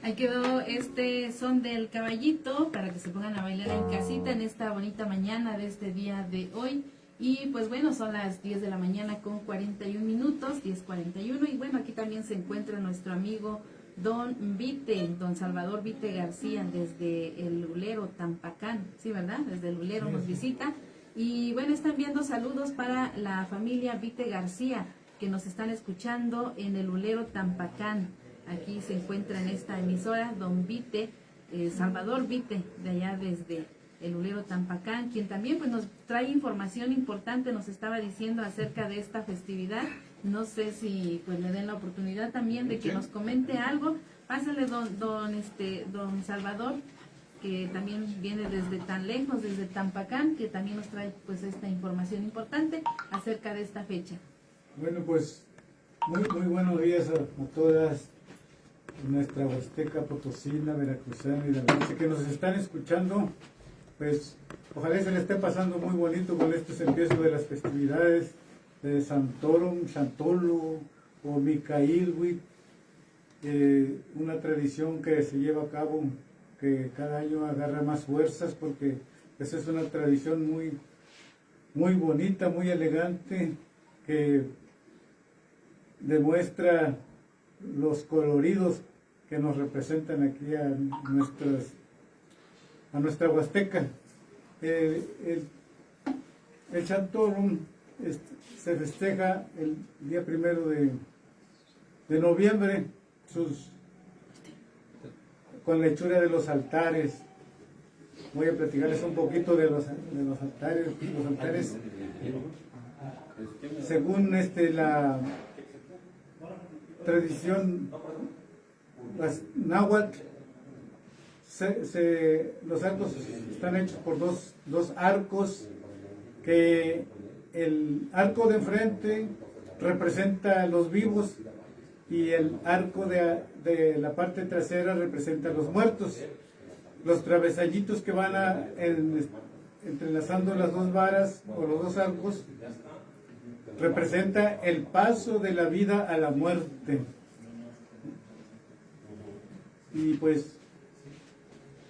Ahí quedó este son del caballito para que se pongan a bailar en casita en esta bonita mañana de este día de hoy. Y pues bueno, son las 10 de la mañana con 41 minutos, 10:41. Y bueno, aquí también se encuentra nuestro amigo don Vite, don Salvador Vite García, desde el Lulero, Tampacán. Sí, ¿verdad? Desde el Lulero nos visita. Y bueno, están enviando saludos para la familia Vite García, que nos están escuchando en el Lulero, Tampacán. Aquí se encuentra en esta emisora don Vite, Salvador Vite, de allá desde el Lulero Tampacán, quien también pues nos trae información importante, nos estaba diciendo acerca de esta festividad. No sé si pues le den la oportunidad también de que nos comente algo. Pásale don Salvador, que también viene desde tan lejos, desde Tampacán, que también nos trae pues esta información importante acerca de esta fecha. Bueno, pues muy buenos días a todas nuestra Huasteca Potosina, Veracruzana y Hidalguense que nos están escuchando. Pues ojalá se le esté pasando muy bonito con estos empiezos de las festividades de Santorum, Santolo o Micailhuitl, una tradición que se lleva a cabo, que cada año agarra más fuerzas porque esa es una tradición muy bonita, muy elegante, que demuestra los coloridos que nos representan aquí a nuestra Huasteca. El Santorum se festeja el día 1 de noviembre, con la hechura de los altares. Voy a platicarles un poquito de los altares. Los altares, según la tradición náhuatl, los arcos están hechos por dos arcos, que el arco de enfrente representa a los vivos y el arco de la parte trasera representa a los muertos. Los travesallitos que van entrelazando las dos varas o los dos arcos representa el paso de la vida a la muerte. Y pues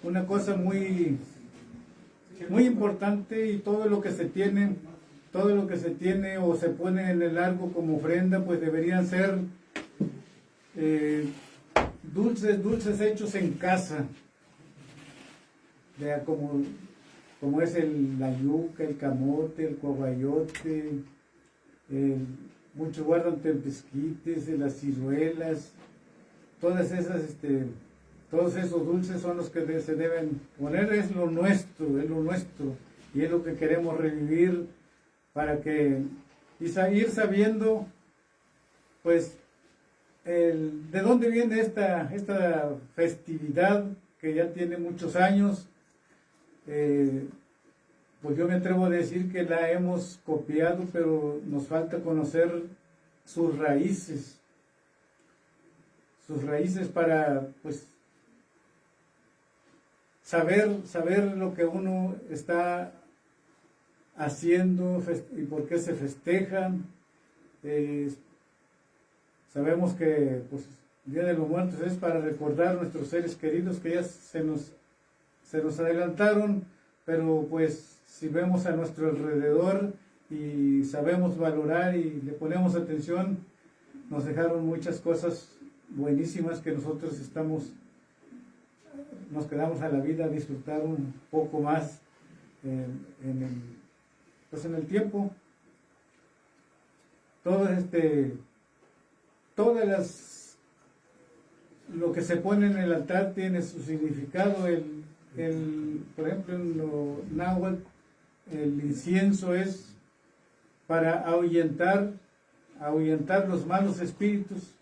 una cosa muy importante, y todo lo que se tiene o se pone en el arco como ofrenda, pues deberían ser dulces hechos en casa, como es la yuca, el camote, el cobayote, muchos guardan tempesquites, las ciruelas, todas esas, todos esos dulces son los que se deben poner. Es lo nuestro, y es lo que queremos revivir para que ir sabiendo, pues, de dónde viene esta festividad que ya tiene muchos años. Pues yo me atrevo a decir que la hemos copiado, pero nos falta conocer sus raíces para, pues, saber lo que uno está haciendo y por qué se festejan. Sabemos que pues, el Día de los Muertos es para recordar a nuestros seres queridos que ya se nos adelantaron, pero pues si vemos a nuestro alrededor y sabemos valorar y le ponemos atención, nos dejaron muchas cosas buenísimas que nosotros nos quedamos a la vida a disfrutar un poco más en el tiempo. Lo que se pone en el altar tiene su significado. Por ejemplo, en lo náhuatl, el incienso es para ahuyentar los malos espíritus.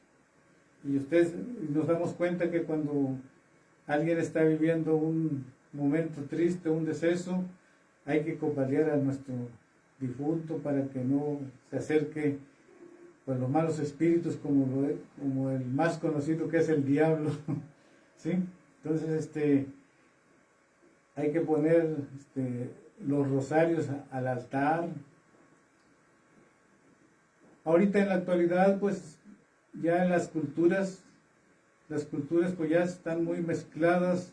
Y nos damos cuenta que cuando alguien está viviendo un momento triste, un deceso, hay que compadrear a nuestro difunto para que no se acerque pues los malos espíritus, como el más conocido, que es el diablo. ¿Sí? Entonces hay que poner los rosarios al altar. Ahorita en la actualidad, pues ya en las culturas las culturas pues ya están muy mezcladas,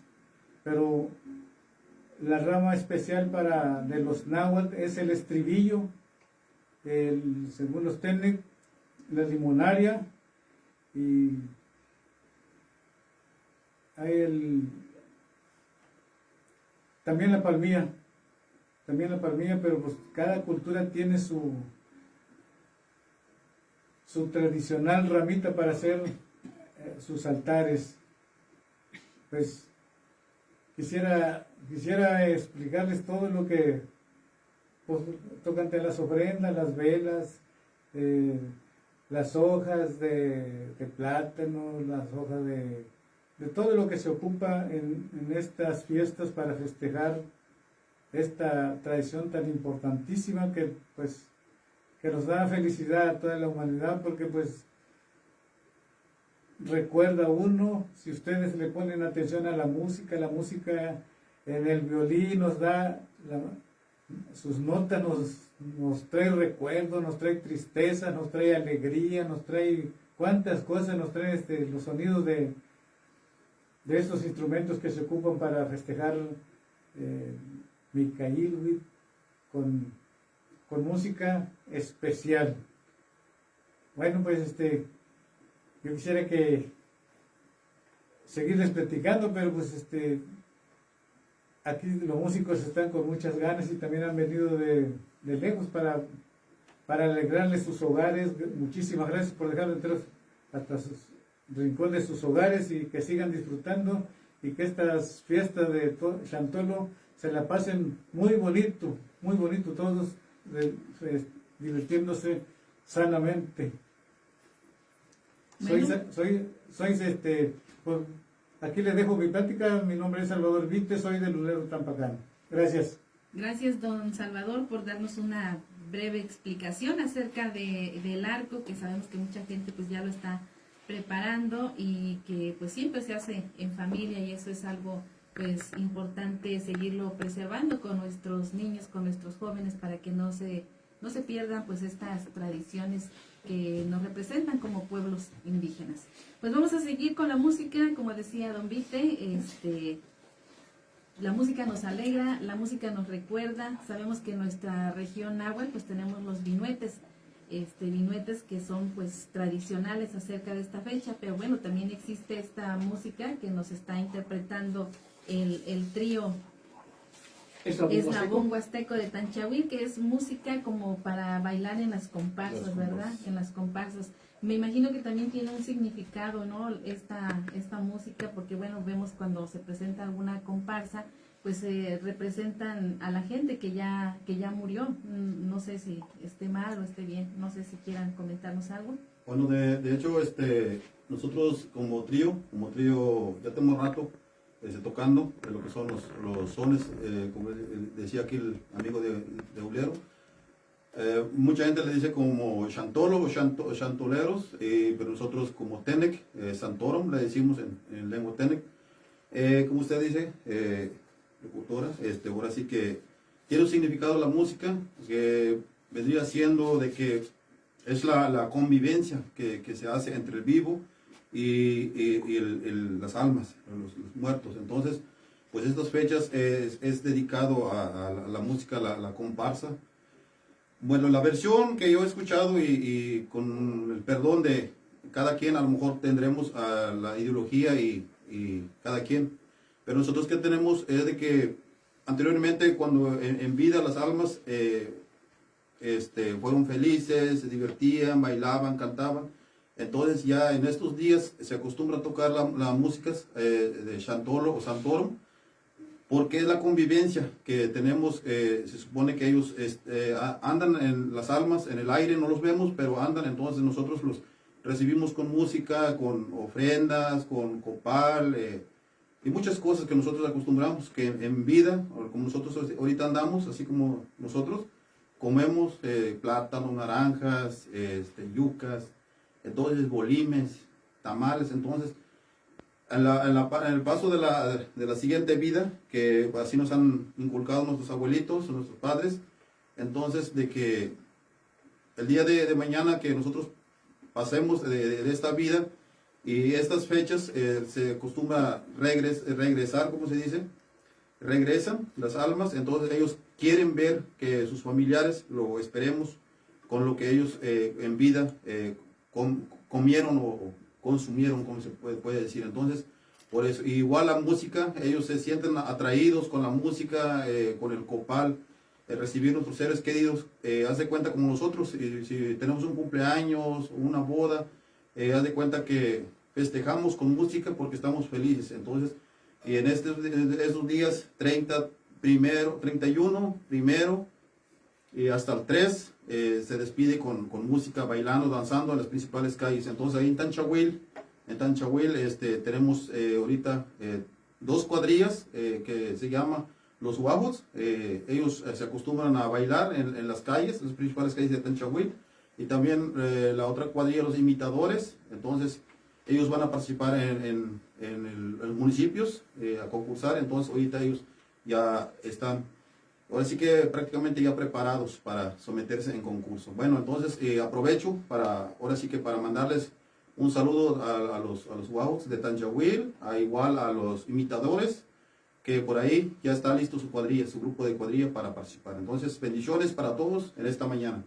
pero la rama especial de los náhuatl es el estribillo, según los Tenec, la limonaria, y hay también la palmilla, pero pues cada cultura tiene su tradicional ramita para hacer sus altares. Pues quisiera explicarles todo lo que pues, tocan de las ofrendas, las velas, las hojas de plátano, las hojas de todo lo que se ocupa en estas fiestas para festejar esta tradición tan importantísima que nos da felicidad a toda la humanidad, porque pues recuerda uno, si ustedes le ponen atención a la música en el violín nos da sus notas, nos trae recuerdos, nos trae tristeza, nos trae alegría, nos trae cuántas cosas, nos trae los sonidos de estos instrumentos que se ocupan para festejar Micailhuitl con música especial. Bueno, pues yo quisiera seguirles platicando, pero pues aquí los músicos están con muchas ganas y también han venido de lejos para alegrarles sus hogares. Muchísimas gracias por dejarlo entrar hasta sus rincones de sus hogares y que sigan disfrutando y que estas fiestas de Chantolo se la pasen muy bonito todos, divirtiéndose sanamente. Bueno. Pues, aquí les dejo mi plática. Mi nombre es Salvador Vite, soy de Lulero, Tampacán. Gracias. Gracias, don Salvador, por darnos una breve explicación acerca del arco, que sabemos que mucha gente pues ya lo está preparando y que pues siempre se hace en familia, y eso es algo pues importante seguirlo preservando con nuestros niños, con nuestros jóvenes, para que no se pierdan pues estas tradiciones que nos representan como pueblos indígenas. Pues vamos a seguir con la música, como decía don Vite, la música nos alegra, la música nos recuerda. Sabemos que en nuestra región náhuatl pues tenemos los vinuetes, vinuetes que son pues tradicionales acerca de esta fecha, pero bueno, también existe esta música que nos está interpretando el trío Eslabón Huasteco de Tanchahuil, que es música como para bailar en las comparsas, ¿verdad? En las comparsas. Me imagino que también tiene un significado, ¿no? Esta música, porque bueno, vemos cuando se presenta alguna comparsa, pues representan a la gente que ya murió. No sé si esté mal o esté bien, no sé si quieran comentarnos algo. Bueno, de hecho, nosotros como trío ya tenemos rato tocando lo que son los sones, como decía aquí el amigo de Uliero. Mucha gente le dice como chantolo o chantoleros, pero nosotros como Tenec, Santorum, le decimos en lengua Tenec. Como usted dice, locutora, ahora sí que tiene un significado la música, que vendría siendo de que es la convivencia que se hace entre el vivo y las almas, los muertos. Entonces, pues estas fechas es dedicado a la música, la comparsa. Bueno, la versión que yo he escuchado y con el perdón de cada quien, a lo mejor tendremos la ideología y cada quien, pero nosotros que tenemos es de que anteriormente cuando en vida las almas fueron felices, se divertían, bailaban, cantaban. Entonces ya en estos días se acostumbra a tocar las músicas de Chantolo o Santorum, porque es la convivencia que tenemos. Se supone que ellos andan en las almas, en el aire, no los vemos, pero andan. Entonces nosotros los recibimos con música, con ofrendas, con copal y muchas cosas que nosotros acostumbramos, que en vida, como nosotros ahorita andamos, así como nosotros, comemos plátano, naranjas, yucas, entonces bolimes, tamales. Entonces en el paso de la siguiente vida, que así nos han inculcado nuestros abuelitos, nuestros padres, entonces de que el día de mañana que nosotros pasemos de esta vida, Y estas fechas se acostumbra regresar, ¿cómo se dice? Regresan las almas, entonces ellos quieren ver que sus familiares, lo esperemos, con lo que ellos en vida comieron o consumieron, como se puede decir. Entonces, por eso, igual la música, ellos se sienten atraídos con la música, con el copal, recibir nuestros seres queridos. Haz de cuenta como nosotros, si tenemos un cumpleaños, una boda, haz de cuenta que festejamos con música porque estamos felices. Entonces, y en estos días 30, primero, 31, primero y hasta el 3, se despide con música, bailando, danzando en las principales calles. Entonces ahí en Tanchahuil tenemos ahorita 2 cuadrillas que se llama los Guajos. Ellos se acostumbran a bailar en las calles, las principales calles de Tanchahuil. Y también la otra cuadrilla, los imitadores. Entonces ellos van a participar en los municipios a concursar. Entonces ahorita ellos ya están, ahora sí que prácticamente ya preparados para someterse en concurso. Bueno, entonces aprovecho ahora sí que para mandarles un saludo a los guajos de Tanchahuil, igual a los imitadores, que por ahí ya está listo su cuadrilla, su grupo de cuadrilla para participar. Entonces, bendiciones para todos en esta mañana.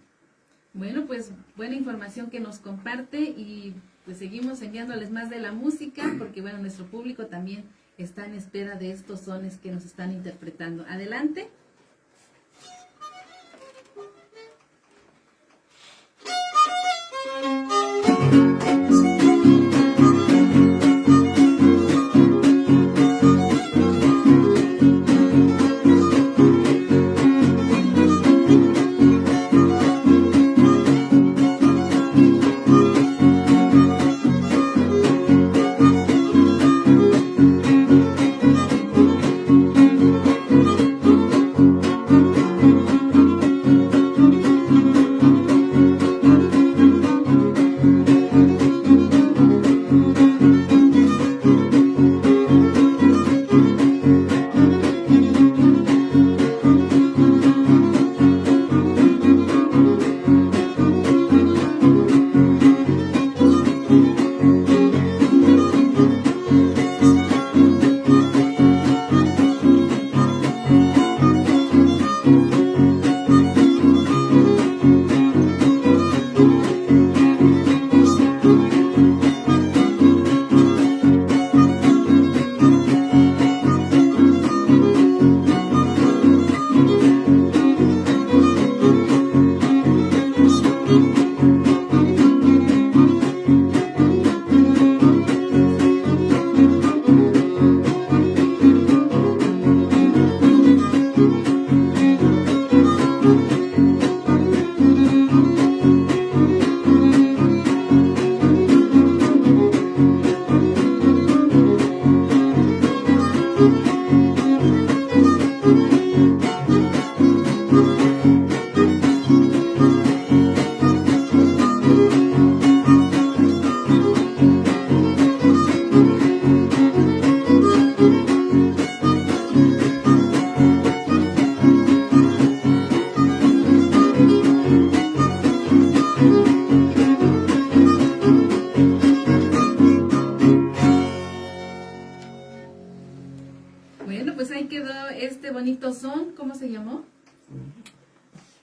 Bueno, pues buena información que nos comparte y pues seguimos enviándoles más de la música porque bueno, nuestro público también está en espera de estos sones que nos están interpretando. Adelante. Bueno, pues ahí quedó este bonito son. ¿Cómo se llamó?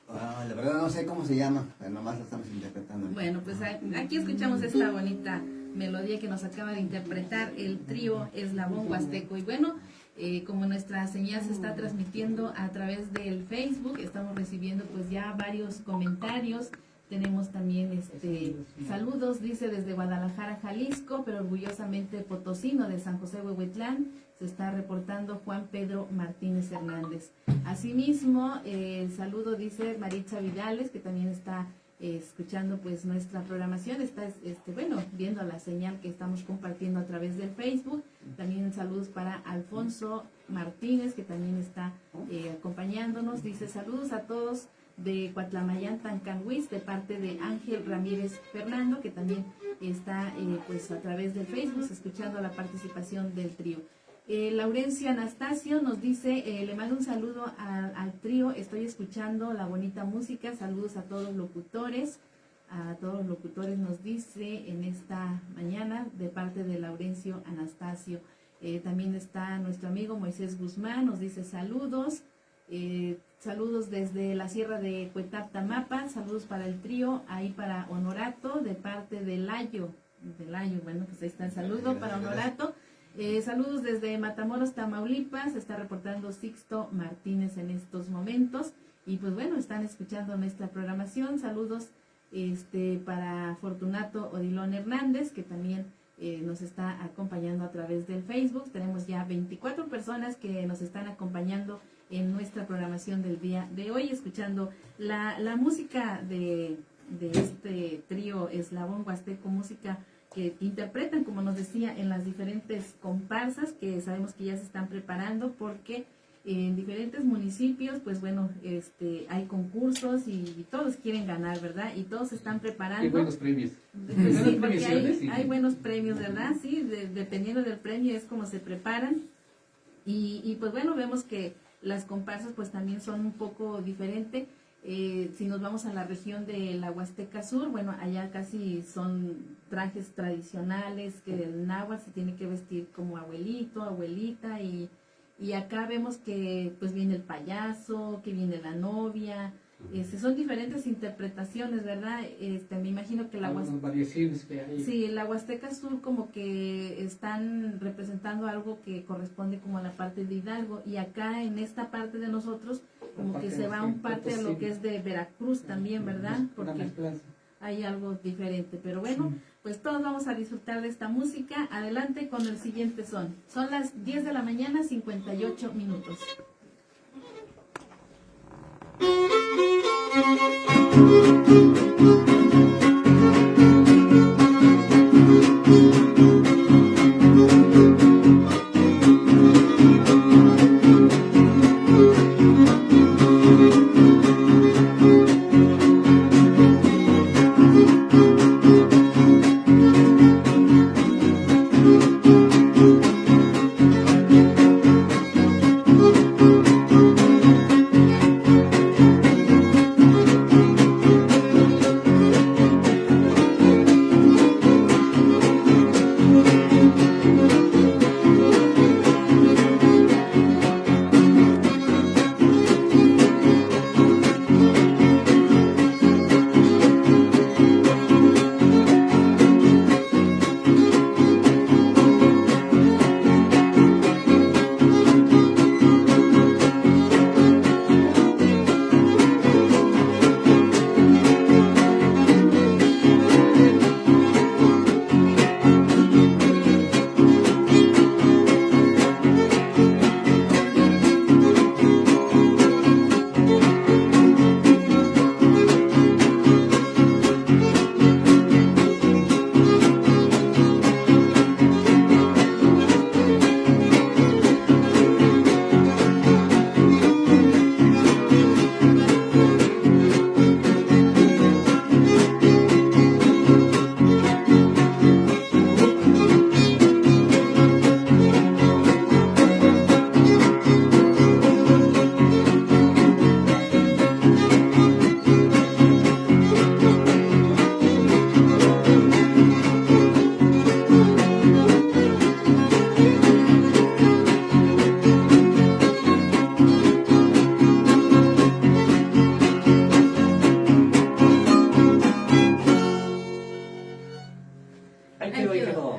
La verdad no sé cómo se llama, pero nomás lo estamos interpretando. Bueno, pues aquí escuchamos esta bonita melodía que nos acaba de interpretar el trío Eslabón Huasteco. Y bueno, como nuestra señal se está transmitiendo a través del Facebook, estamos recibiendo pues ya varios comentarios. Tenemos también saludos, dice desde Guadalajara, Jalisco, pero orgullosamente potosino de San José Huehuetlán, se está reportando Juan Pedro Martínez Hernández. Asimismo, el saludo dice Maritza Vidales, que también está escuchando pues nuestra programación, está viendo la señal que estamos compartiendo a través del Facebook. También saludos para Alfonso Martínez, que también está acompañándonos. Dice saludos a todos de Cuatlamayán, Tancanhuiz, de parte de Ángel Ramírez Fernando, que también está pues a través del Facebook escuchando la participación del trío. Laurencia Anastasio nos dice, le mando un saludo al trío, estoy escuchando la bonita música, saludos a todos los locutores. a todos los locutores, nos dice en esta mañana de parte de Laurencio Anastasio. También está nuestro amigo Moisés Guzmán, nos dice saludos. Saludos desde la sierra de Cuetar, Tamapa, saludos para el trío, ahí para Honorato, de parte de Layo, bueno, pues ahí está el saludo para Honorato. Saludos desde Matamoros, Tamaulipas, se está reportando Sixto Martínez en estos momentos, y pues bueno, están escuchando nuestra programación. Saludos para Fortunato Odilón Hernández, que también nos está acompañando a través del Facebook. Tenemos ya 24 personas que nos están acompañando en nuestra programación del día de hoy, escuchando la música de este trío Eslabón Huasteco, música que interpretan, como nos decía, en las diferentes comparsas que sabemos que ya se están preparando, porque en diferentes municipios, pues bueno, hay concursos y todos quieren ganar, ¿verdad? Y todos se están preparando. Y buenos premios. Pues sí, porque Sí. hay buenos premios, ¿verdad? Sí, dependiendo del premio es como se preparan. Y pues bueno, vemos que las comparsas pues también son un poco diferentes. Si nos vamos a la región de la Huasteca Sur, bueno, allá casi son trajes tradicionales, que el náhuatl se tiene que vestir como abuelito, abuelita, y acá vemos que pues viene el payaso, que viene la novia. Son diferentes interpretaciones, ¿verdad? Me imagino que Algunas variaciones que hay. Sí, la Huasteca Sur como que están representando algo que corresponde como a la parte de Hidalgo, y acá en esta parte de nosotros como que se va un parte a lo que es de Veracruz también, ¿verdad? Porque hay algo diferente, pero bueno, pues todos vamos a disfrutar de esta música. Adelante con el siguiente son. Son las 10 de la mañana, 58 minutos.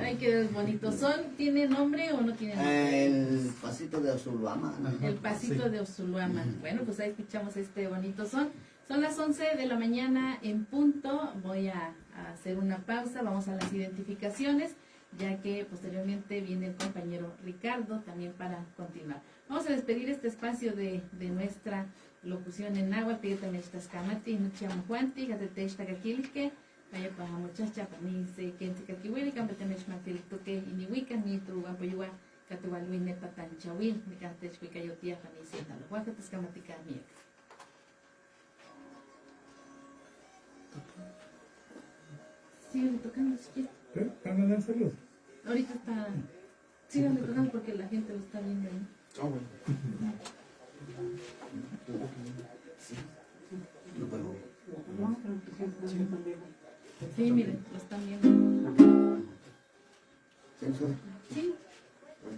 Ay, qué bonito. ¿Tiene nombre o no tiene nombre? El pasito de Osulhuama. El pasito de Osulhuama. Bueno, pues ahí escuchamos este bonito son. Son las 11 de la mañana en punto. Voy a hacer una pausa. Vamos a las identificaciones, ya que posteriormente viene el compañero Ricardo también para continuar. Vamos a despedir este espacio de nuestra locución en náhuatl. Píguetamechtascamati, nuchiamujuanti, gatetextagaquilque. Vaya para muchacha, para mí se quien se catihuili, campetemech matiltoque, inihuica, ni tu apoyua, catualuine patanchawil, ni cantechhuicayotia, para mí se talo, huacatascamatica miek. Síganle tocando si quiere. ¿Van a dar salud? Ahorita está. Síganle tocando porque la gente lo está viendo ahí. No, pero... Sí, miren, lo están viendo. Censura. Sí.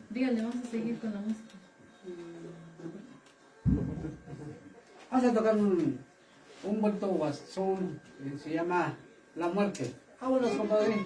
Díganle, vamos a seguir con la música. Vamos a tocar un bonito guasón que se llama La Muerte. Vámonos, compadre.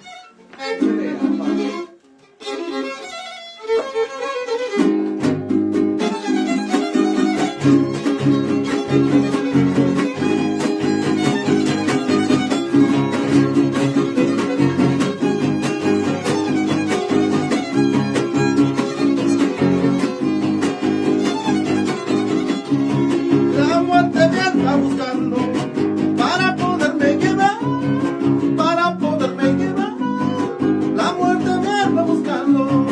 La muerte me anda buscando para poderme llevar, para poderme llevar. La muerte me anda buscando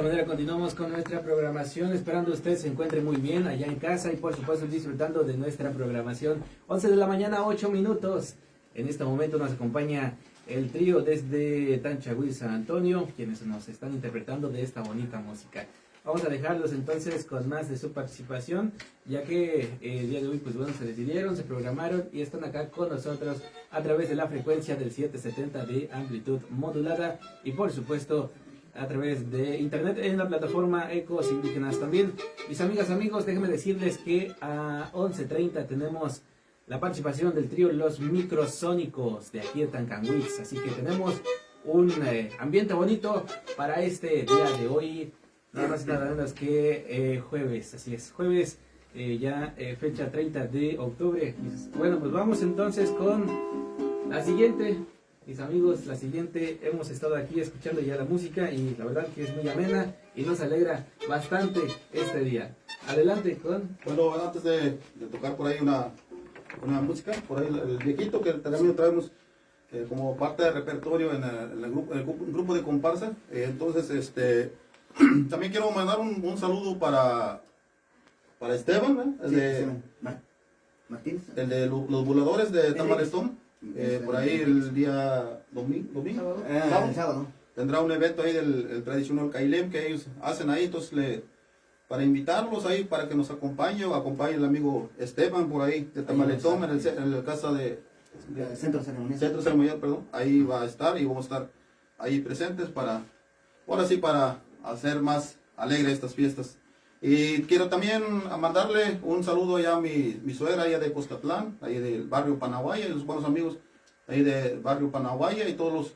manera continuamos con nuestra programación, esperando usted se encuentre muy bien allá en casa y por supuesto disfrutando de nuestra programación. 11 de la mañana, 8 minutos. En este momento nos acompaña el trío desde Tanchahuil, San Antonio, quienes nos están interpretando de esta bonita música. Vamos a dejarlos entonces con más de su participación, ya que el día de hoy pues bueno, se decidieron, se programaron y están acá con nosotros a través de la frecuencia del 770 de amplitud modulada y por supuesto a través de internet en la plataforma Ecos Indígenas también. Mis amigas, amigos, déjenme decirles que a 11:30 tenemos la participación del trío Los Microsónicos de aquí de Tancanwitz, así que tenemos un ambiente bonito para este día de hoy. Nada más y nada menos que jueves, así es, jueves, fecha 30 de octubre. Bueno, pues vamos entonces con la siguiente, mis amigos, la siguiente. Hemos estado aquí escuchando ya la música y la verdad que es muy amena y nos alegra bastante este día. Adelante con... Bueno, antes de tocar por ahí una música, por ahí el viejito que también traemos como parte del repertorio en el grupo de comparsa. Entonces, también quiero mandar un saludo para Esteban, ¿no? Martínez. El de los voladores de Tamaretón. Por ahí el día domingo, Sábado. tendrá un evento ahí del tradicional Cailem que ellos hacen ahí, entonces para invitarlos ahí para que nos acompañe o acompañe el amigo Esteban por ahí de Tamaretón en la casa de Centro Ceremonial. Centro Ceremonial, perdón, ahí va a estar y vamos a estar ahí presentes ahora sí para hacer más alegre estas fiestas. Y quiero también mandarle un saludo allá a mi suegra allá de Cuscatlán, ahí del barrio Panaguaya, y los buenos amigos ahí del barrio Panaguaya y todos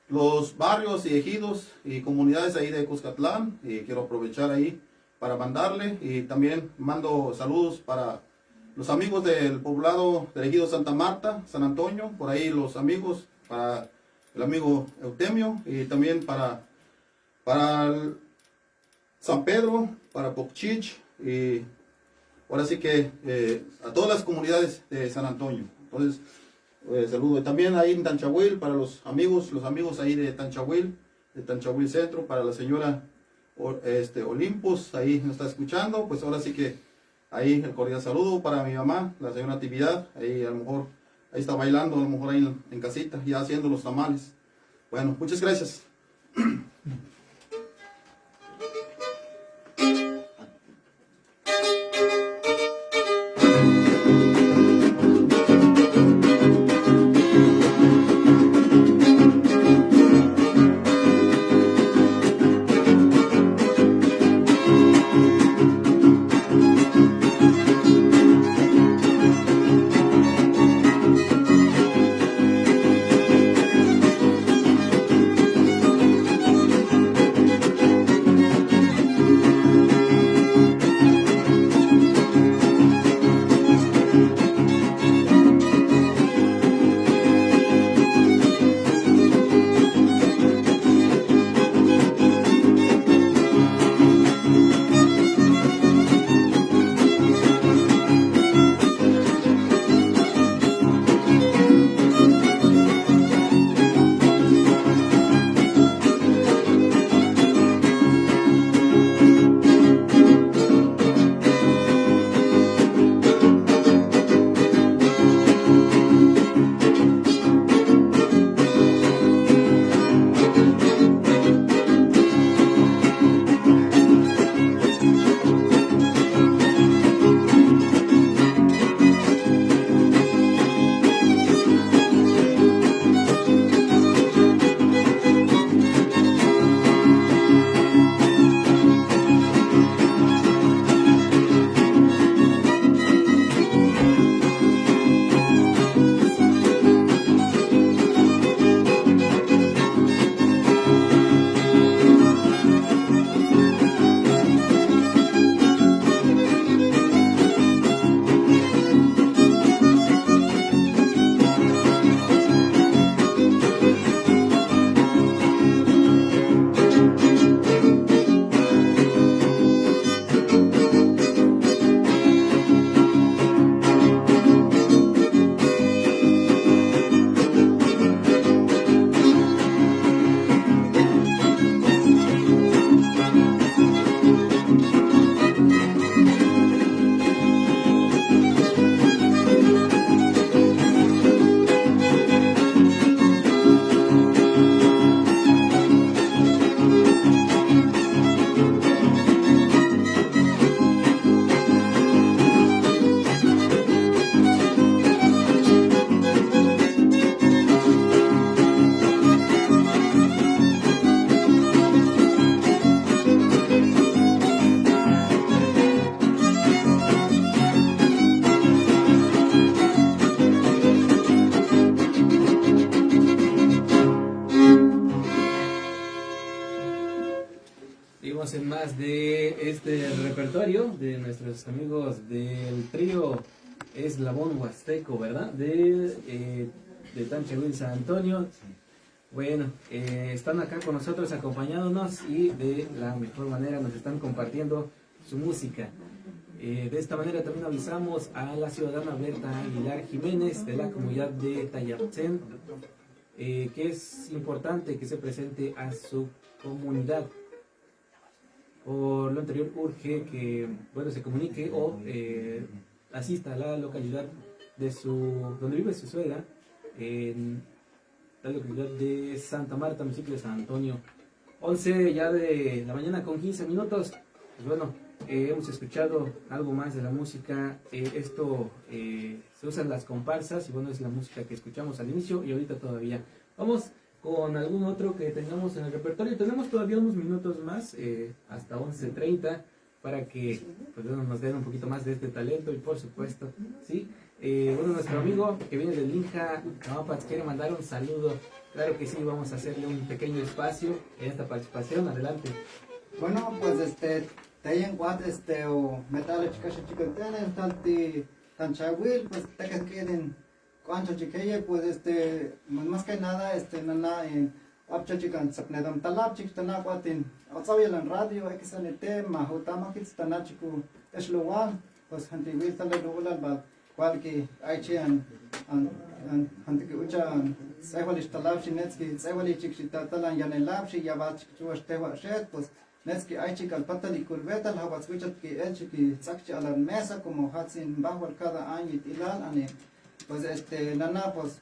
los barrios y ejidos y comunidades ahí de Cuscatlán. Y quiero aprovechar ahí para mandarle y también mando saludos para los amigos del poblado del ejido Santa Marta, San Antonio, por ahí los amigos, para el amigo Eutemio y también para San Pedro, para Pocchich y ahora sí que a todas las comunidades de San Antonio. Entonces, saludo. Y también ahí en Tanchahuil, para los amigos ahí de Tanchahuil Centro, para la señora Olimpos, ahí nos está escuchando, pues ahora sí que ahí el cordial saludo para mi mamá, la señora Natividad, ahí a lo mejor, ahí está bailando, a lo mejor ahí en casita, ya haciendo los tamales. Bueno, muchas gracias. Seguimos en más de este repertorio de nuestros amigos del trío Eslabón Huasteco, ¿verdad? De Tanchehuil San Antonio. Bueno, están acá con nosotros acompañándonos y de la mejor manera nos están compartiendo su música. De esta manera también avisamos a la ciudadana Berta Aguilar Jiménez de la comunidad de Tayaptzen, que es importante que se presente a su comunidad. Por lo anterior urge que se comunique o asista a la localidad donde vive su suegra, en la localidad de Santa Marta, municipio de San Antonio. 11 ya de la mañana con 15 minutos. Pues bueno, hemos escuchado algo más de la música. Esto se usan las comparsas y bueno, es la música que escuchamos al inicio y ahorita todavía. Vamos con algún otro que tengamos en el repertorio. Tenemos todavía unos minutos más, hasta 11:30, para que pues, bueno, nos den un poquito más de este talento y por supuesto, ¿sí? Bueno, nuestro amigo que viene del Inja, Tamaulipas, quiere mandar un saludo. Claro que sí, vamos a hacerle un pequeño espacio en esta participación. Adelante. Bueno, pues te en cuat o metal chicas chicotene tanti tanchahuil pues te que queden cuanto chiqueye pues más que nada nana en apcha chican sapnedam talap chik tana cuatin otsawilan radio exanete mahutama kits tana chiku eslowan pues hantiwil tala lulan ba cualquier aichian hanti que ucha sewalish talap chinetski sewali chikita talan yanelap shi yabach chuastewa shet pues Netski aichi kalpatali kurveta la hawatswichat ki elchi ki tsakchi a la mesa como hatsin bajo cada año itilal ane pues nana pues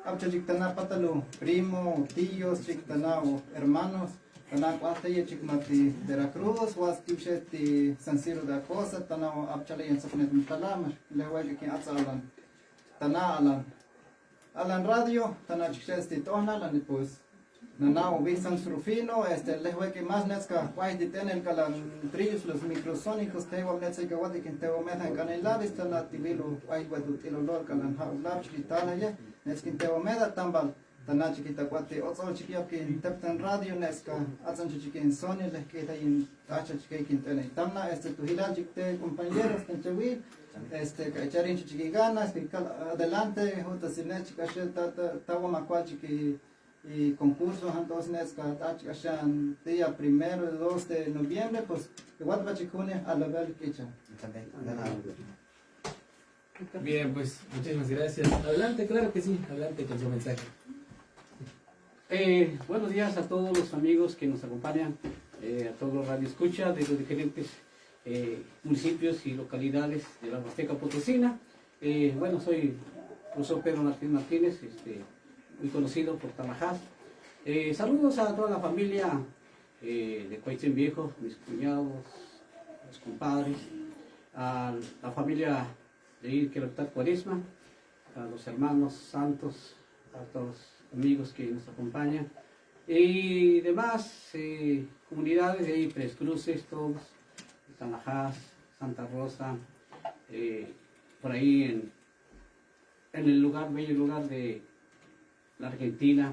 apcha chiktana patalu primo tíos chiktana o hermanos tana cuateye chikmati Veracruz was tiusheti San Ciro de Acosta tana apchale en sapnet mtalama le waje ki atsalan tana alan radio tana chikshesti tona lan pues Nanao Wilson Strufino, lejue que más nezca, guay de tener calan trillos los microsónicos, tengo netze que guay que tengo meta en canela, está la tibilo, guay guay el olor calan haulab chiquitana ya, nezkin tengo meta tambal, tana chiquita guate, otro chiquillo que inteptan radio nezca, hacen chiquin Sony, les queda en tacha chiquin tene, tamna tu hilal chiquite compañeros, tenchewi, que echarin chiquiganas, que adelante, juntas sin chica, tawa macual chiqui y concursos entonces el día 1 y 2 de noviembre pues igual va a la ver que Bien, pues muchísimas gracias. Adelante, claro que sí, adelante con su mensaje. Buenos días a todos los amigos que nos acompañan, a todos los radioescuchas de los diferentes municipios y localidades de la Huasteca Potosina. Bueno, soy profesor Pedro Martín Martínez, muy conocido por Tamajás. Saludos a toda la familia de Coitzén Viejo, mis cuñados, mis compadres, a la familia de Irquerotar Cuaresma, a los hermanos santos, a todos los amigos que nos acompañan y demás comunidades de ahí, Tres Cruces, todos, Tamajás, Santa Rosa, por ahí en el bello lugar de la Argentina,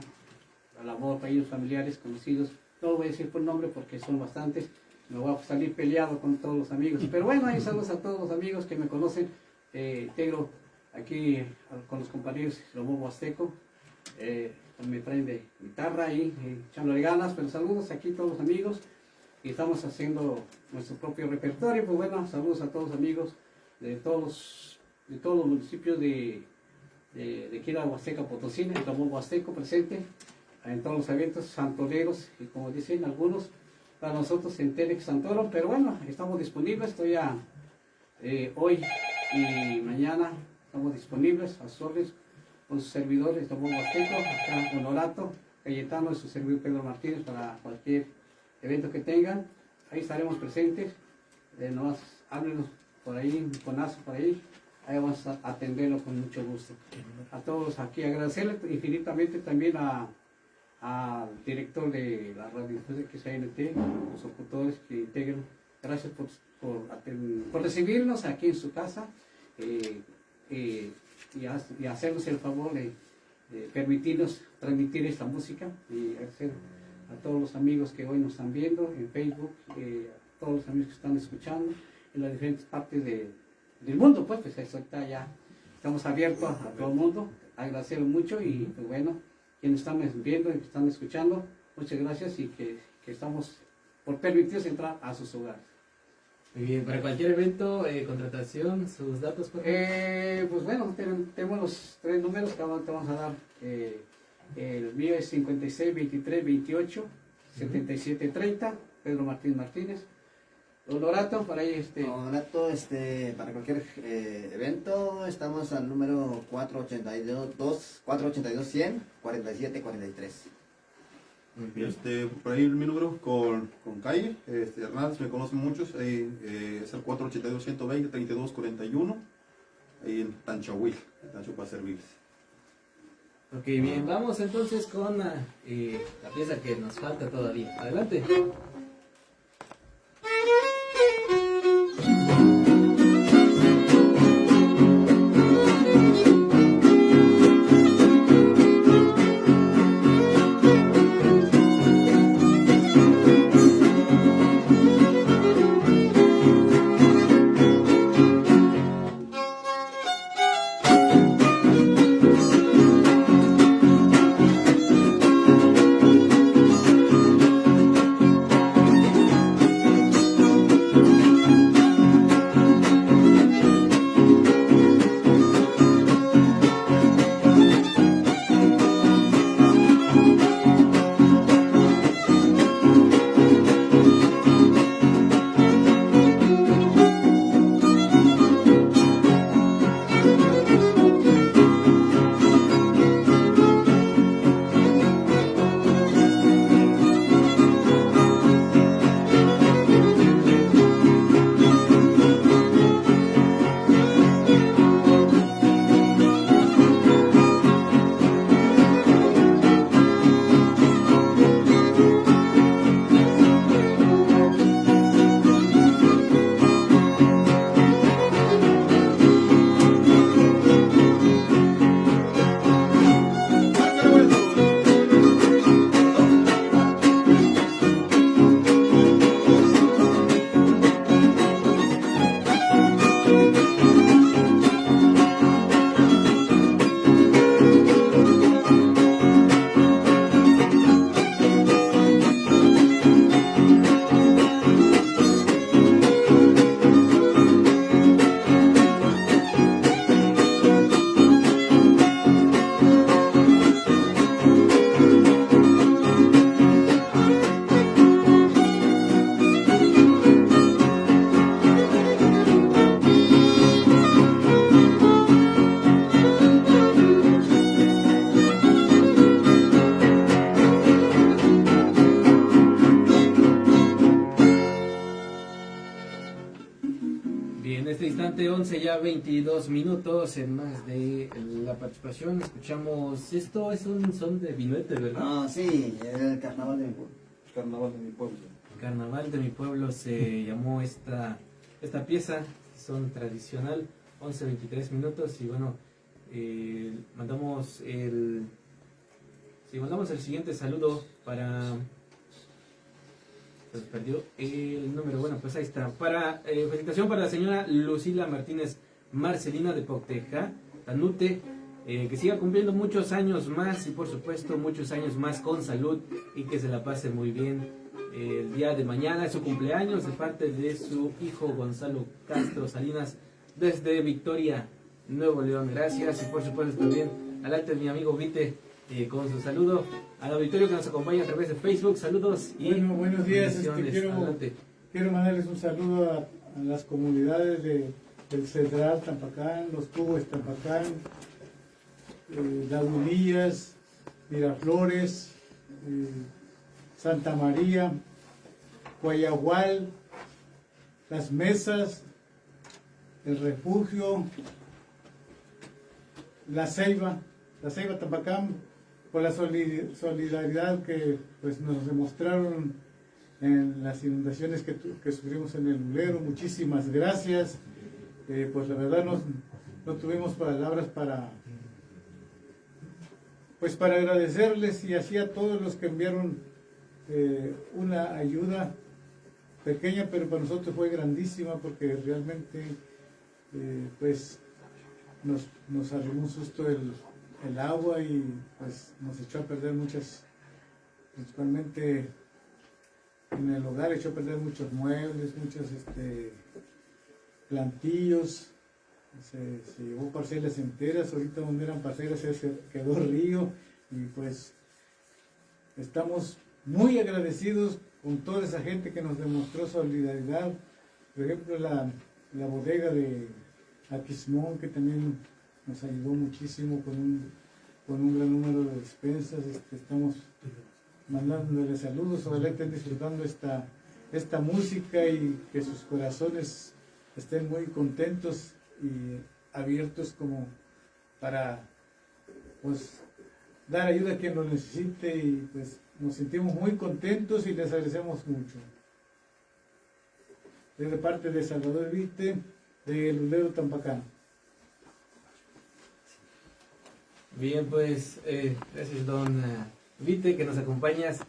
la labor, ellos familiares, conocidos, no lo voy a decir por nombre porque son bastantes, me voy a salir peleado con todos los amigos, pero bueno, ahí saludos a todos los amigos que me conocen, integro aquí con los compañeros Lobo Huasteco, me traen de guitarra y echándole ganas, pero saludos aquí a todos los amigos, y estamos haciendo nuestro propio repertorio, pues bueno, saludos a todos los amigos de todos los municipios de aquí la Huasteca Potosina, el Lobo Huasteco presente en todos los eventos santoreros y como dicen algunos, para nosotros en Telex Santoro, pero bueno, estamos disponibles, estoy hoy y mañana estamos disponibles a sus órdenes con sus servidores Lobo Huasteco, acá Honorato, Cayetano y su servidor Pedro Martínez para cualquier evento que tengan, ahí estaremos presentes, nomás háblenos por ahí, un conazo por ahí. Ahí vamos a atenderlo con mucho gusto. A todos aquí agradecerle infinitamente también al director de la radio que es ANT, los locutores que integran. Gracias por recibirnos aquí en su casa y hacernos el favor de permitirnos transmitir esta música y hacer a todos los amigos que hoy nos están viendo en Facebook, a todos los amigos que están escuchando en las diferentes partes del mundo, pues eso está ya, estamos abiertos a todo el mundo, agradecer mucho y pues bueno, quienes están viendo y que están escuchando, muchas gracias y que estamos por permitirnos entrar a sus hogares. Muy bien, para cualquier evento, contratación, sus datos, por favor. Pues bueno, tenemos los 3 números que te vamos a dar. El mío es 56 23 28 77 30, Pedro Martínez. Honorato, para ahí Honorato, para cualquier evento, estamos al número 482-100, 4743. Por ahí mi número con Calle, Hernández, me conocen muchos, ahí, es el 482-120-3241, ahí en Tanchahuil, Tancho para servirles. Ok, bien, vamos entonces con la pieza que nos falta todavía. Adelante. En este instante 11 ya 22 minutos en más de la participación. Escuchamos, esto es un son de Vinuete, ¿verdad? Ah, sí, el carnaval de mi pueblo. Carnaval de mi pueblo. Carnaval de mi pueblo se llamó esta pieza, son tradicional, 11-23 minutos y bueno, mandamos el siguiente saludo para... Se perdió el número, bueno, pues ahí está. Felicitación para la señora Lucila Martínez Marcelina de Pocteja, Tanute, que siga cumpliendo muchos años más y por supuesto muchos años más con salud y que se la pase muy bien el día de mañana. Es su cumpleaños de parte de su hijo Gonzalo Castro Salinas desde Victoria, Nuevo León. Gracias y por supuesto también al arte de mi amigo Vite con su saludo. Al auditorio que nos acompaña a través de Facebook, saludos y buenos días. Adelante. Quiero mandarles un saludo a las comunidades del Cedral, Tampacán, Los Cubos, Tampacán, Lagunillas, Miraflores, Santa María, Guayagual, Las Mesas, El Refugio, La Ceiba Tampacán, por la solidaridad que pues nos demostraron en las inundaciones que sufrimos en el Ulero. Muchísimas gracias. Pues la verdad no tuvimos palabras para agradecerles, y así a todos los que enviaron una ayuda pequeña, pero para nosotros fue grandísima porque realmente pues nos arrimó un susto el agua y pues nos echó a perder muchas, principalmente en el hogar echó a perder muchos muebles, muchos plantillos, se llevó parcelas enteras, ahorita donde eran parcelas se quedó río y pues estamos muy agradecidos con toda esa gente que nos demostró solidaridad. Por ejemplo, la bodega de Aquismón, que también nos ayudó muchísimo con un gran número de despensas. Estamos mandándoles saludos, ojalá estén disfrutando esta música y que sus corazones estén muy contentos y abiertos como para pues dar ayuda a quien lo necesite y pues nos sentimos muy contentos y les agradecemos mucho. Desde parte de Salvador Vite, de Lulero Tampacán. Bien, pues gracias don Vite que nos acompañas,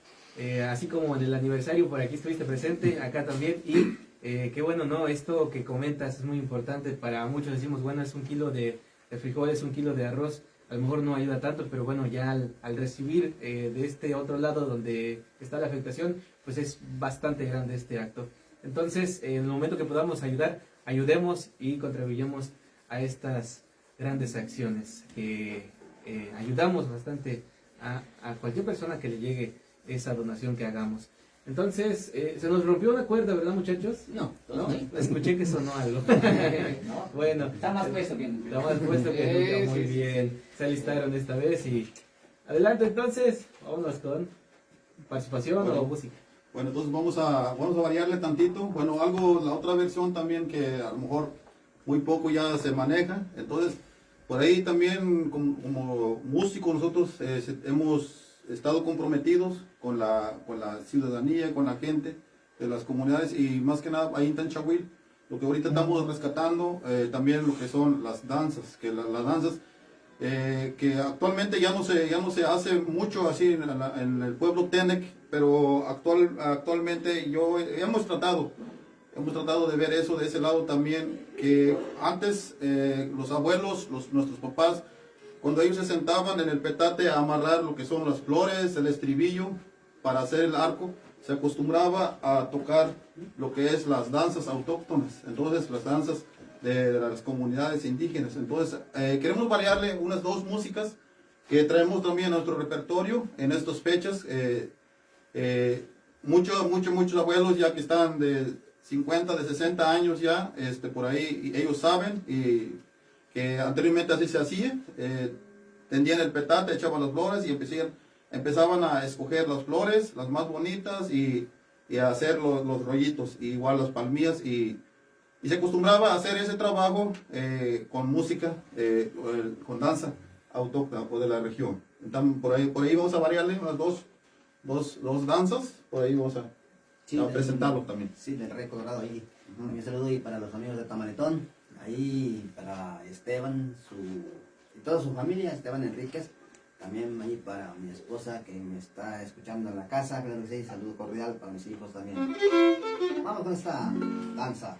así como en el aniversario por aquí estuviste presente, acá también, y qué bueno, ¿no? Esto que comentas es muy importante. Para muchos decimos, bueno, es 1 kilo de frijoles, 1 kilo de arroz, a lo mejor no ayuda tanto, pero bueno, ya al recibir de este otro lado donde está la afectación, pues es bastante grande este acto. Entonces, en el momento que podamos ayudar, ayudemos y contribuyamos a estas grandes acciones, que ayudamos bastante a cualquier persona que le llegue esa donación que hagamos. Entonces, se nos rompió una cuerda, ¿verdad, muchachos? No, ¿No? Escuché que sonó algo. no. Bueno. Está más puesto que Está más puesto que nunca, muy bien. Se alistaron esta vez y... Adelante entonces, vámonos con participación o música. Bueno, entonces vamos a variarle tantito. Bueno, algo, la otra versión también que a lo mejor muy poco ya se maneja. Entonces, por ahí también como músicos nosotros hemos estado comprometidos con la ciudadanía, con la gente de las comunidades y más que nada ahí en Tanchahuil, lo que ahorita estamos rescatando, también lo que son las danzas, que las danzas que actualmente ya no se hace mucho así en el pueblo Tenec, pero actualmente hemos tratado de ver eso de ese lado también, que antes los abuelos, nuestros papás, cuando ellos se sentaban en el petate a amarrar lo que son las flores, el estribillo, para hacer el arco, se acostumbraba a tocar lo que es las danzas autóctonas, entonces las danzas de las comunidades indígenas. Entonces queremos variarle unas 2 músicas que traemos también a nuestro repertorio en estas fechas. Muchos abuelos ya que están de 50, de 60 años ya, por ahí, y ellos saben y que anteriormente así se hacía, tendían el petate, echaban las flores y empezaban a escoger las flores, las más bonitas y a hacer los rollitos, y igual las palmillas, y se acostumbraba a hacer ese trabajo con música, con danza autóctona o de la región. Entonces, por ahí vamos a variarle unas dos danzas, por ahí vamos a presentarlo también. Sí, del Rey Colorado ahí. Un saludo y para los amigos de Tamaletón, ahí para Esteban y toda su familia, Esteban Enríquez, también ahí para mi esposa que me está escuchando en la casa, claro que sí, saludo cordial para mis hijos también. Vamos con esta danza.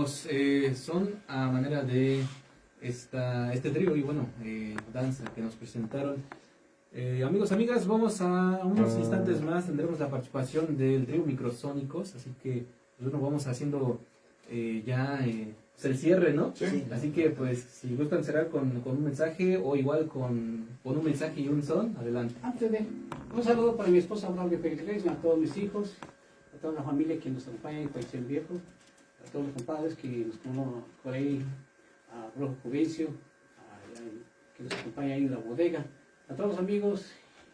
amigos, son a manera de este trío y bueno, danza que nos presentaron. Amigos, amigas, vamos a unos instantes más, tendremos la participación del trío Microsónicos, así que pues, bueno, vamos haciendo ya el cierre, ¿no? Sí. Así que pues si gustan cerrar con un mensaje o igual con un mensaje y un son, adelante. Antes de un saludo para mi esposa Braulio Pérez, a todos mis hijos, a toda la familia que nos acompaña en País Viejo, a todos los compadres que nos conocen por ahí, a Rojo Cubencio, que nos acompaña ahí en la bodega, a todos los amigos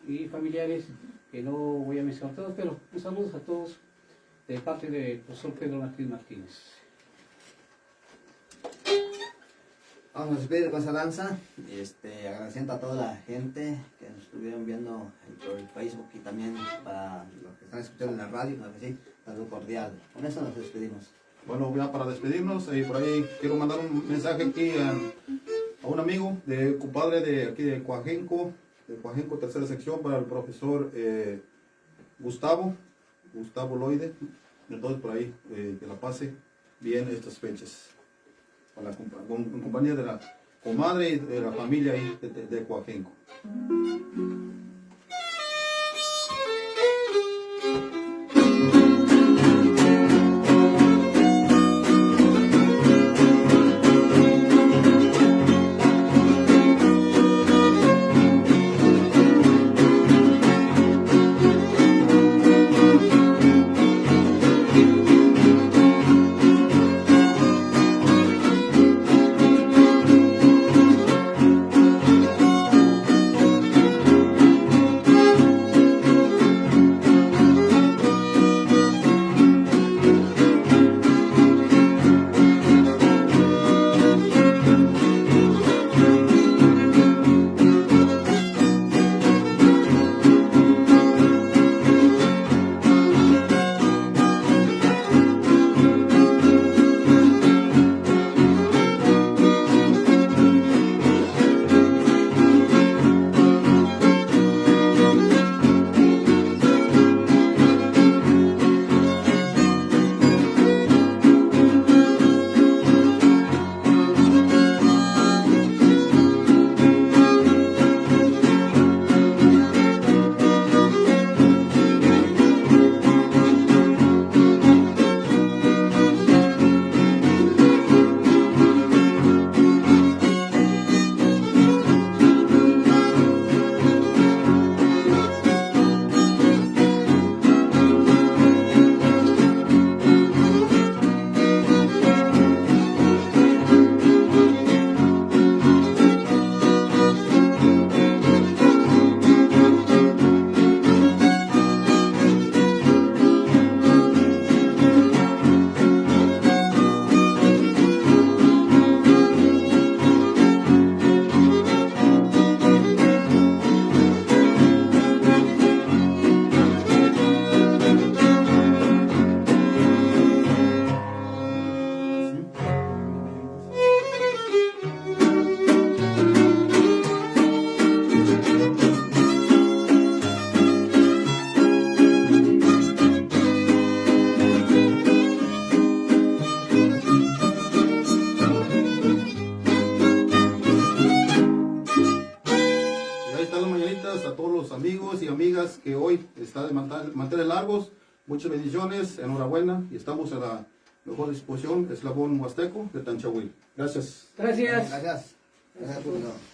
y familiares que no voy a mencionar todos, pero un saludo a todos de parte del profesor Pedro Martín Martínez. Vamos a despedir con esa danza, agradeciendo a toda la gente que nos estuvieron viendo por el Facebook y también para los que están escuchando en la radio, claro que sí, saludo cordial. Con eso nos despedimos. Bueno, ya para despedirnos, por ahí quiero mandar un mensaje aquí a un amigo, de compadre de aquí de Coajenco, tercera sección, para el profesor Gustavo Loide. Entonces por ahí, que la pase bien estas fechas. En compañía de la comadre y de la familia ahí de Coajenco. Amigos y amigas que hoy está de manteles largos, muchas bendiciones, enhorabuena y estamos a la mejor disposición, Eslabón Huasteco de Tanchahuil. Gracias. Gracias. Gracias. Gracias.